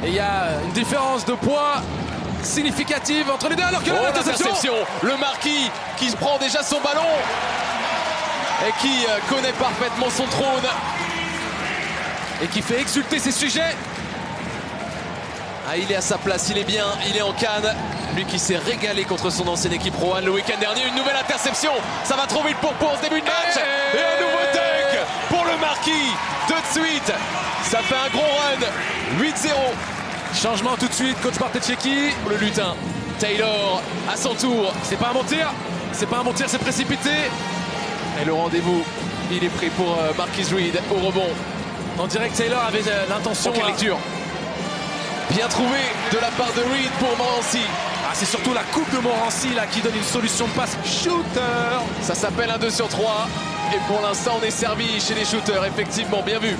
Et il y a une différence de poids significative entre les deux, alors que l'interception, le Marquis qui se prend déjà son ballon et qui connaît parfaitement son trône et qui fait exulter ses sujets. Ah, il est à sa place, il est bien, il est en canne. Lui qui s'est régalé contre son ancienne équipe Roanne le week-end dernier. Une nouvelle interception, ça va trop vite pour ce début de match. Et un nouveau dunk pour le Marquis. De suite, ça fait un gros run. 8-0. Changement tout de suite, coach Barteceki. Le lutin, Taylor à son tour. C'est pas un mentir, c'est précipité. Et le rendez-vous, il est pris pour Marquis Reed au rebond. On dirait que Taylor avait l'intention. Quelle lecture. Bien trouvé de la part de Reed pour Morancy. Ah, c'est surtout la coupe de Morancy là qui donne une solution de passe shooter. Ça s'appelle un 2 sur 3. Et pour l'instant, on est servi chez les shooters. Effectivement, bien vu.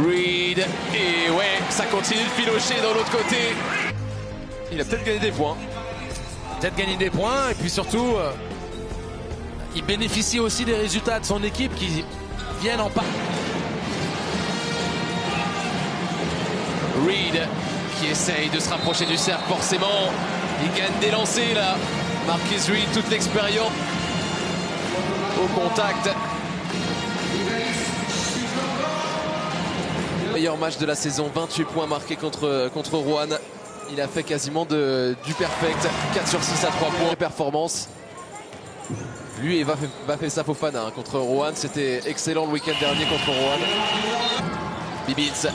Reed. Et ouais, ça continue de filocher dans l'autre côté. Il a peut-être gagné des points. Et puis surtout, il bénéficie aussi des résultats de son équipe qui viennent en part. Reed qui essaye de se rapprocher du cercle, forcément. Il gagne des lancers là. Marquis Reed, toute l'expérience au contact. Meilleur match de la saison, 28 points marqués contre Roanne. Il a fait quasiment du perfect. 4 sur 6 à 3 points de performance. Lui et Bafessa Fofana contre Roanne. C'était excellent le week-end dernier contre Roanne. Bibitz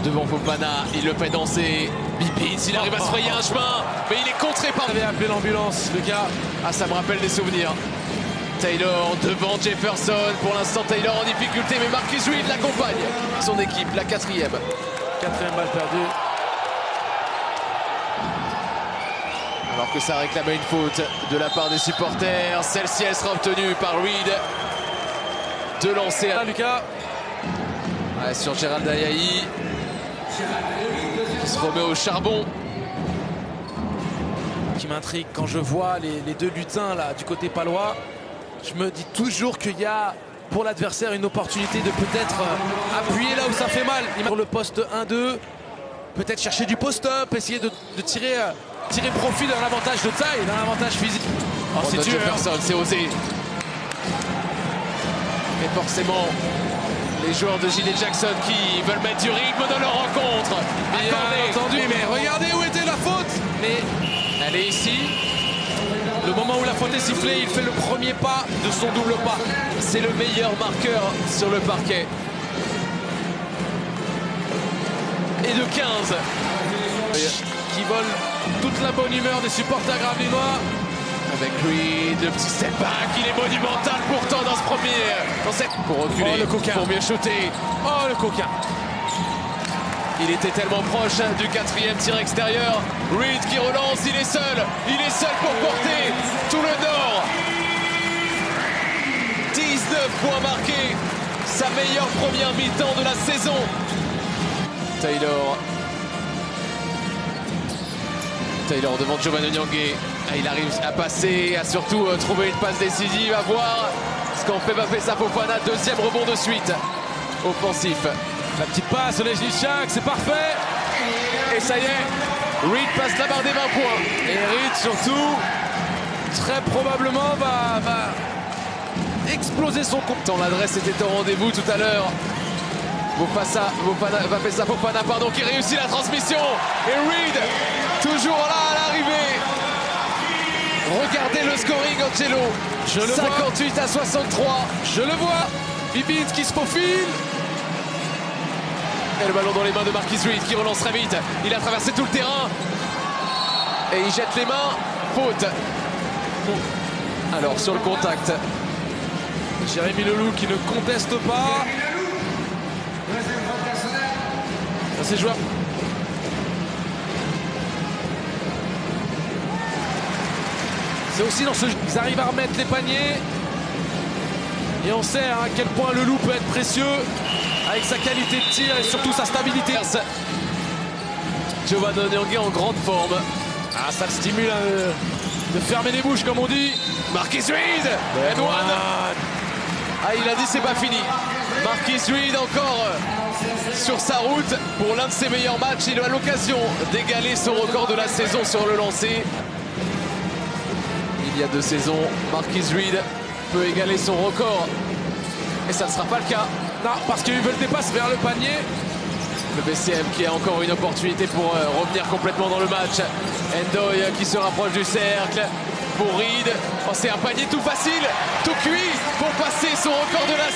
devant Fofana, il le fait danser. Bibitz, il arrive à se frayer un chemin, mais il est contré par... Il avait appelé l'ambulance, le gars. Ah, ça me rappelle des souvenirs. Taylor devant Jefferson. Pour l'instant, Taylor en difficulté, mais Marquis Reed l'accompagne. Son équipe, la 4e. 4e balle perdue. Alors que ça réclamait une faute de la part des supporters. Celle-ci, elle sera obtenue par Reed. De lancer à Lucas. Ouais, sur Gérald Ayayi. Qui se remet au charbon. Qui m'intrigue quand je vois les deux lutins là du côté palois. Je me dis toujours qu'il y a pour l'adversaire une opportunité de peut-être appuyer là où ça fait mal. Pour le poste 1-2, peut-être chercher du post-up, essayer de tirer profit d'un avantage de taille, d'un avantage physique. Oh, c'est dur. Personne, c'est osé. Et forcément, les joueurs de J.D. Jackson qui veulent mettre du rythme dans leur rencontre. Bien entendu, mais regardez où était la faute. Mais elle est ici. Le moment où la faute est sifflée, il fait le premier pas de son double pas. C'est le meilleur marqueur sur le parquet. Et de 15. Qui vole toute la bonne humeur des supporters gravelinois. Avec Reed, le petit step back, il est monumental pourtant dans ce premier. Pour reculer, oh, le coquin. Pour mieux shooter. Oh le coquin. Il était tellement proche du 4e tir extérieur. Reed qui relance, il est seul pour porter tout le nord. 19 points marqués, sa meilleure première mi-temps de la saison. Taylor devant Giovanni Nyangé. Il arrive à passer, à surtout trouver une passe décisive, à voir ce qu'en fait Bafessa Fofana. 2e rebond de suite, offensif. La petite passe, Lejnichak, c'est parfait. Et ça y est, Reed passe la barre des 20 points. Et Reed surtout, très probablement va exploser son compte. L'adresse était au rendez-vous tout à l'heure. Bafessa Fofana, qui réussit la transmission. Et Reed, toujours là à l'arrivée. Regardez le scoring, Angelo. 58 à 63. Je le vois. Bibitz qui se faufile. Et le ballon dans les mains de Marquis Reed qui relance très vite. Il a traversé tout le terrain. Et il jette les mains. Faute. Alors sur le contact. Jérémy Leloup qui ne conteste pas. Ces joueurs. C'est aussi dans ce jeu qu'ils arrivent à remettre les paniers. Et on sait à quel point Leloup peut être précieux avec sa qualité de tir et surtout sa stabilité. Giovanni Nyangé en grande forme. Ah, ça le stimule de fermer les bouches comme on dit. Marquis Reed. Ah, il a dit c'est pas fini. Marquis Reed encore sur sa route pour l'un de ses meilleurs matchs. Il a l'occasion d'égaler son record de la saison sur le lancer. Il y a 2 saisons, Marquise Reed peut égaler son record. Et ça ne sera pas le cas. Non, parce qu'il veut le dépasse vers le panier. Le BCM qui a encore une opportunité pour revenir complètement dans le match. Ndoye qui se rapproche du cercle. Pour Reed, oh, c'est un panier tout facile, tout cuit pour passer son record de la